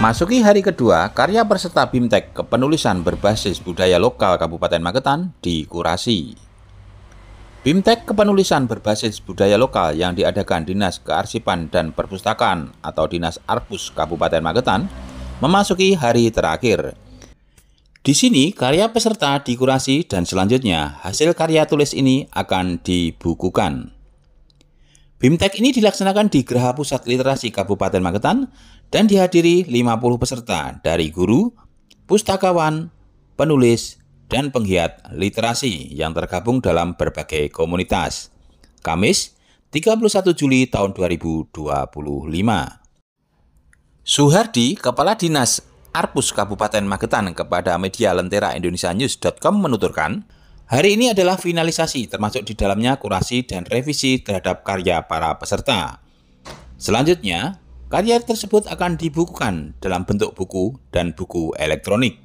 Memasuki hari kedua, karya peserta BIMTEK kepenulisan berbasis budaya lokal Kabupaten Magetan dikurasi. BIMTEK kepenulisan berbasis budaya lokal yang diadakan Dinas Kearsipan dan Perpustakaan atau Dinas Arpus Kabupaten Magetan memasuki hari terakhir. Di sini karya peserta dikurasi dan selanjutnya hasil karya tulis ini akan dibukukan. BIMTEK ini dilaksanakan di Geraha Pusat Literasi Kabupaten Magetan dan dihadiri 50 peserta dari guru, pustakawan, penulis, dan penggiat literasi yang tergabung dalam berbagai komunitas. Kamis, 31 Juli tahun 2025. Suhardi, Kepala Dinas Arpus Kabupaten Magetan kepada media Lentera Indonesia News.com menuturkan, hari ini adalah finalisasi termasuk di dalamnya kurasi dan revisi terhadap karya para peserta. Selanjutnya, karya tersebut akan dibukukan dalam bentuk buku dan buku elektronik.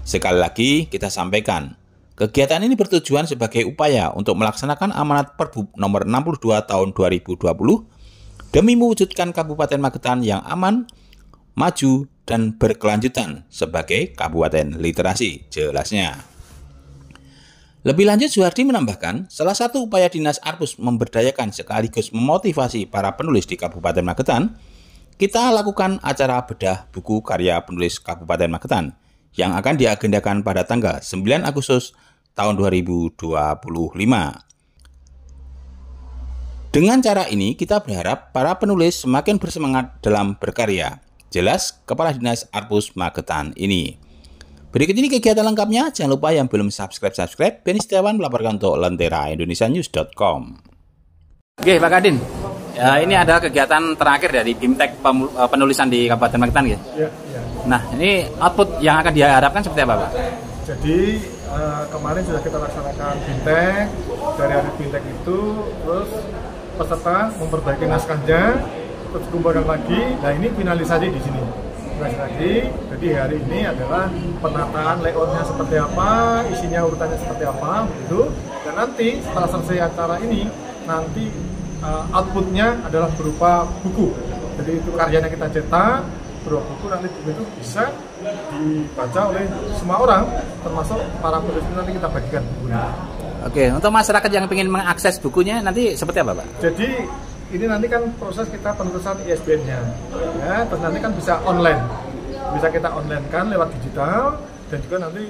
Sekali lagi kita sampaikan, kegiatan ini bertujuan sebagai upaya untuk melaksanakan amanat Perbup nomor 62 tahun 2020 demi mewujudkan Kabupaten Magetan yang aman, maju, dan berkelanjutan sebagai Kabupaten Literasi, jelasnya. Lebih lanjut, Suhardi menambahkan, salah satu upaya Dinas Arpus memberdayakan sekaligus memotivasi para penulis di Kabupaten Magetan, kita lakukan acara bedah buku karya penulis Kabupaten Magetan yang akan diagendakan pada tanggal 9 Agustus tahun 2025. Dengan cara ini, kita berharap para penulis semakin bersemangat dalam berkarya. Jelas Kepala Dinas Arpus Magetan ini. Berikut ini kegiatan lengkapnya. Jangan lupa yang belum subscribe. Beni Setiawan melaporkan untuk Lentera Indonesia News.com. Oke, Pak Kadin. Ya, ini adalah kegiatan terakhir dari BIMTEK penulisan di Kabupaten Magetan, ya? Ya. Nah, ini output yang akan diharapkan seperti apa, Pak? Jadi kemarin sudah kita laksanakan BIMTEK. Dari hari BIMTEK itu, terus peserta memperbaiki naskahnya, terus dikumpulkan lagi. Nah, ini finalisasi di sini. Finalisasi. Jadi hari ini adalah penataan layoutnya seperti apa, isinya urutannya seperti apa, gitu. Dan nanti setelah selesai acara ini, nanti outputnya adalah berupa buku. Jadi itu karyanya kita cetak berupa buku, nanti buku itu bisa dibaca oleh semua orang, termasuk para penulis. Nanti kita bagikan bukunya. Oke, untuk masyarakat yang ingin mengakses bukunya nanti seperti apa, Pak? Jadi ini nanti kan proses kita penulisan ISBN-nya, ya, terus nanti kan bisa online, bisa kita online kan lewat digital, dan juga nanti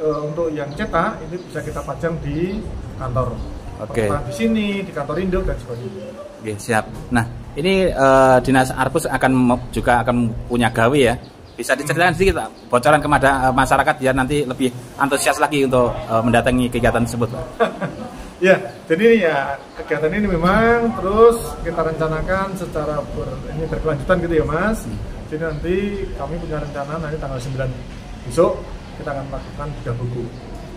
untuk yang cetak ini bisa kita pajang di kantor. Oke. Di sini, di kantor Indo dan sebagainya. Oke, siap. Nah, ini Dinas Arpus juga akan punya gawe, ya. Bisa diceritakan sedikit, Pak, bocoran kepada masyarakat biar nanti lebih antusias lagi untuk mendatangi kegiatan tersebut, Pak. Ya, jadi ya kegiatan ini memang terus kita rencanakan secara berkelanjutan gitu ya, Mas. Jadi nanti kami punya rencana nanti tanggal 9 besok kita akan melakukan bedah buku.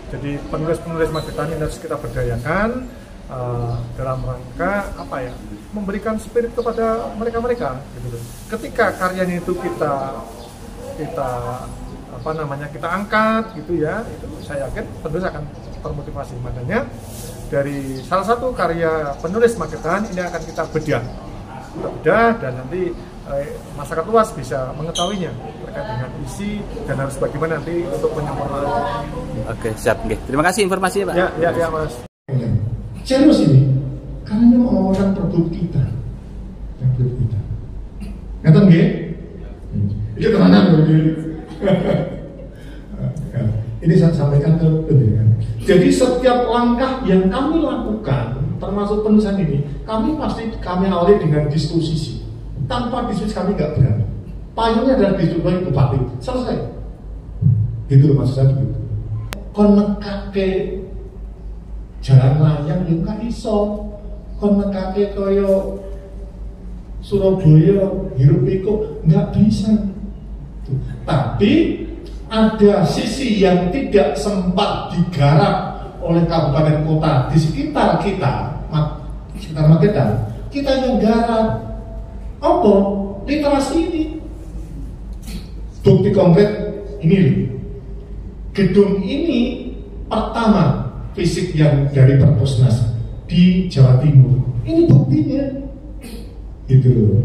Jadi penulis-penulis Magetan ini harus kita berdayakan dalam rangka apa ya, memberikan spirit kepada mereka-mereka gitu. Ketika karyanya itu kita kita angkat gitu ya, itu saya yakin penulis akan termotivasi. Makanya dari salah satu karya penulis Magetan ini akan kita bedah dan nanti masyarakat luas bisa mengetahuinya terkait dengan isi dan harus bagaimana nanti untuk penyempurnaan. Oke, siap. Terima kasih informasinya, Pak. Ya, Mas. Serius ini, karena ini mau ngomongkan produk kita. Ngerti nggih? Ini tenanan begini. Ini saya sampaikan ke pendengar. Jadi setiap langkah yang kami lakukan, termasuk penulisan ini, kami awali dengan diskusi. Tanpa diskusi kami nggak berani. Payungnya adalah diskusi bupati. Selesai. Gitu loh, maksud saya begitu. Konekake jalan layang yang nggak iso. Konekake koyo Surabaya hirup pikuk nggak bisa. Tapi ada sisi yang tidak sempat digarap oleh kabupaten kota di sekitar kita, sekitar Magetan. Kita yang garap. Apa? Literasi ini. Bukti konkret ini. Gedung ini pertama fisik yang dari Perpusnas di Jawa Timur. Ini buktinya. Gitu loh.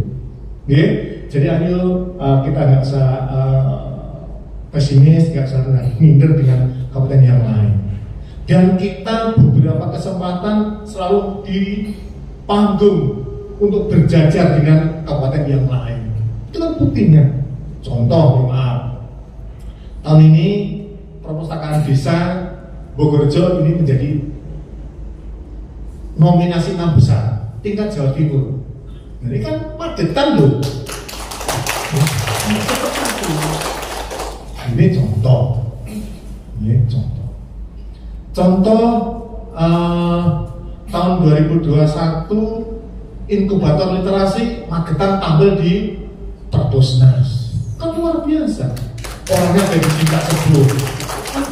Jadi ayo kita nggak usah pesimis, nggak usah minder dengan kabupaten yang lain. Dan kita beberapa kesempatan selalu di panggung untuk berjajar dengan kabupaten yang lain. Itu kan buktinya. Contoh, maaf, tahun ini perpustakaan desa Bogorjo ini menjadi nominasi 6 besar tingkat Jawa Timur. Ini kan padetan loh. Ini contoh. Contoh tahun 2021 inkubator literasi Magetan tampil di Perpusnas. Kan luar biasa. Orangnya dari cinta sebelum. Kan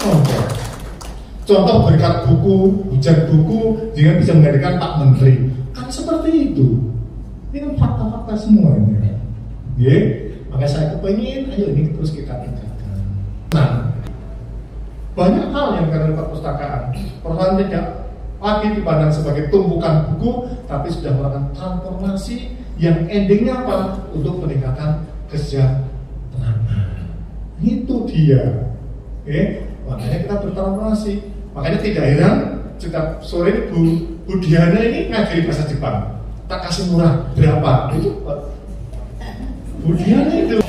contoh berkat buku, hujan buku, jangan bisa menghadirkan Pak Menteri. Kan seperti itu. Ini kan fakta-fakta semua ini. Ya, makanya saya kepengen, ayo ini terus kita tingkatkan. Nah, banyak hal yang karena perpustakaan, perusahaan tidak lagi dipandang sebagai tumpukan buku, tapi sudah melakukan transformasi yang endingnya apa? Untuk peningkatan kesejahteraan. Itu dia. Oke, makanya kita bertransformasi. Makanya tidak heran setiap sore ini Bu Diana ini ngajari bahasa Jepang. Tak kasih murah berapa? Itu Bu Diana itu.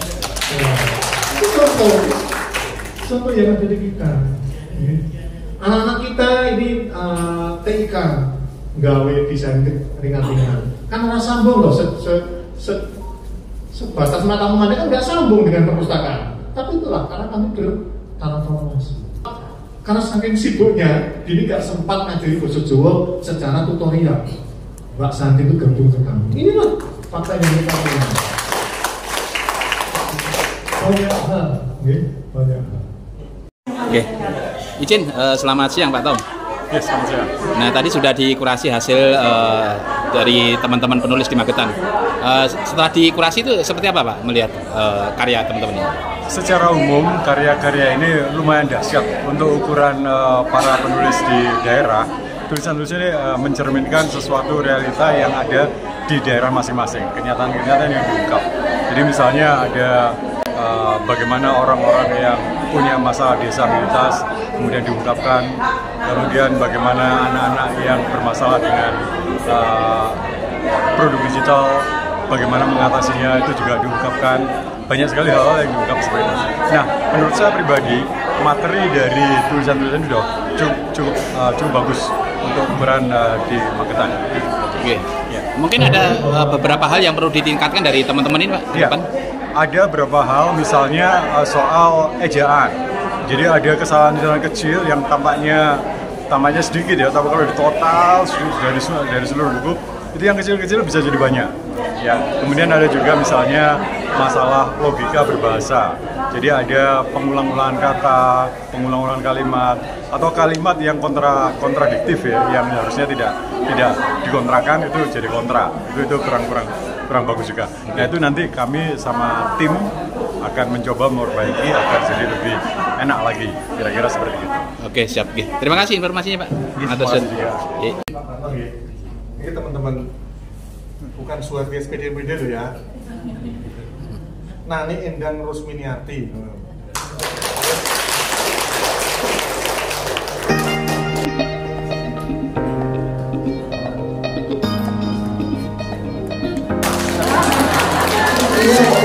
Itu contoh yang ada di kita. Anak-anak kita ini TIK gawe desain ringan-ringan. Kan orang sambung loh, sebatas mata memandang kan nggak sambung dengan perpustakaan. Tapi itulah karena kami bertransformasi. Karena saking sibuknya, ini nggak sempat ngajari bahasa Jawa secara tutorial. Mbak Santi itu gabung ke kami. Inilah fakta yang kita punya. Banyak hal, banyak hal. Oke, izin selamat siang Pak Tom. Ya, selamat siang. Nah, tadi sudah dikurasi hasil dari teman-teman penulis di Magetan. Setelah dikurasi itu seperti apa Pak melihat karya teman-teman ini? Secara umum karya-karya ini lumayan dahsyat untuk ukuran para penulis di daerah. Tulisan-tulisan ini mencerminkan sesuatu realita yang ada di daerah masing-masing, kenyataan-kenyataan yang diungkap. Jadi misalnya ada bagaimana orang-orang yang punya masalah disabilitas kemudian diungkapkan, kemudian bagaimana anak-anak yang bermasalah dengan produk digital, bagaimana mengatasinya itu juga diungkapkan. Banyak sekali hal-hal yang diungkap seperti itu. Nah, menurut saya pribadi, materi dari tulisan-tulisan itu cukup bagus untuk ukuran di Magetan. Oke. Ya. Mungkin ada beberapa hal yang perlu ditingkatkan dari teman-teman ini Pak? Ya, ada beberapa hal, misalnya soal ejaan. Jadi ada kesalahan-kesalahan kecil yang tampaknya sedikit ya, tapi kalau di total dari seluruh buku itu yang kecil-kecil bisa jadi banyak. Ya, kemudian ada juga misalnya masalah logika berbahasa. Jadi ada pengulang-ulangan kata, pengulang-ulangan kalimat, atau kalimat yang kontradiktif ya, yang harusnya tidak dikontrakan itu jadi kontra. Itu kurang bagus juga. Nah, itu nanti kami sama tim akan mencoba memperbaiki agar jadi lebih enak lagi, kira-kira seperti itu. Oke, siap. Terima kasih informasinya Pak. Ini teman-teman bukan suara SPD loh ya. Nani Endang Rusminiati.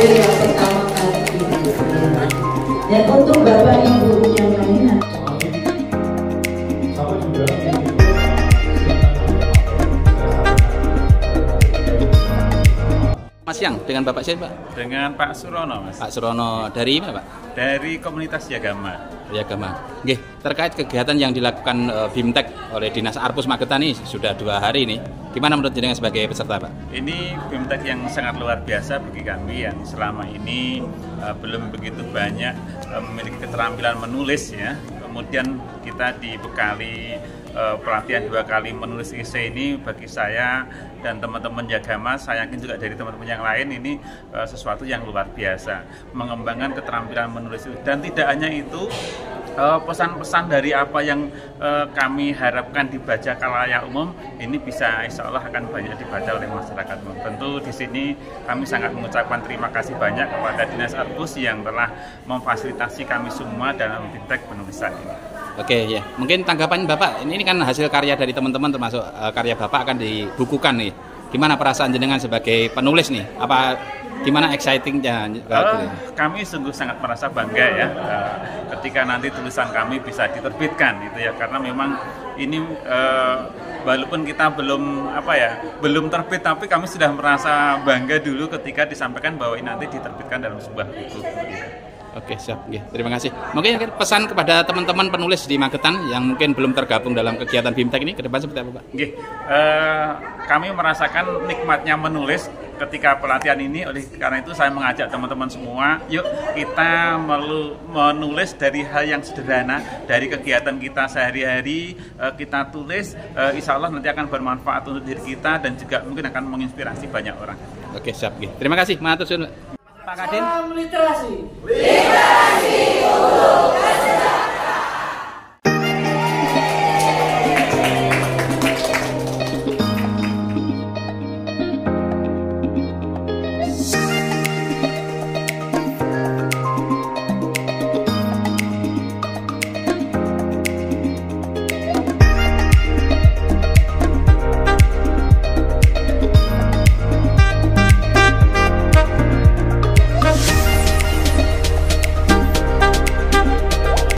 Yang pertama kali. Dan untuk Bapak Ibu yang lainnya. Sama juga. Mas siang dengan Bapak siapa Pak? Dengan Pak Surono, Mas. Pak Surono dari mana Pak? Dari komunitas Yagama. Yagama. Nggih, terkait kegiatan yang dilakukan BIMTEK oleh Dinas Arpus Magetan ini sudah 2 hari ini. Gimana menurut jenengan sebagai peserta Pak? Ini BIMTEK yang sangat luar biasa bagi kami yang selama ini belum begitu banyak memiliki keterampilan menulis ya. Kemudian kita dibekali pelatihan 2 kali menulis esai ini bagi saya dan teman-teman Yagama, saya yakin juga dari teman-teman yang lain ini sesuatu yang luar biasa, mengembangkan keterampilan menulis itu. Dan tidak hanya itu, pesan-pesan dari apa yang kami harapkan dibaca khalayak umum ini bisa insya Allah akan banyak dibaca oleh masyarakat umum. Tentu di sini kami sangat mengucapkan terima kasih banyak kepada Dinas Arpus yang telah memfasilitasi kami semua dalam feedback penulisan ini. Oke ya, mungkin tanggapan Bapak, ini kan hasil karya dari teman-teman termasuk karya Bapak akan dibukukan nih. Gimana perasaan jenengan sebagai penulis nih? Apa gimana excitingnya? Kami sungguh sangat merasa bangga ya ketika nanti tulisan kami bisa diterbitkan gitu ya, karena memang ini walaupun kita belum terbit, tapi kami sudah merasa bangga dulu ketika disampaikan bahwa ini nanti diterbitkan dalam sebuah buku. Gitu. Oke, siap. Terima kasih. Mungkin pesan kepada teman-teman penulis di Magetan yang mungkin belum tergabung dalam kegiatan BIMTEK ini ke depan seperti apa, Pak? Kami merasakan nikmatnya menulis ketika pelatihan ini, oleh karena itu saya mengajak teman-teman semua, yuk kita menulis dari hal yang sederhana, dari kegiatan kita sehari-hari, kita tulis, insya Allah nanti akan bermanfaat untuk diri kita dan juga mungkin akan menginspirasi banyak orang. Oke, siap. Terima kasih, matur suwun. Pak Kadin. Salam literasi. Literasi untuk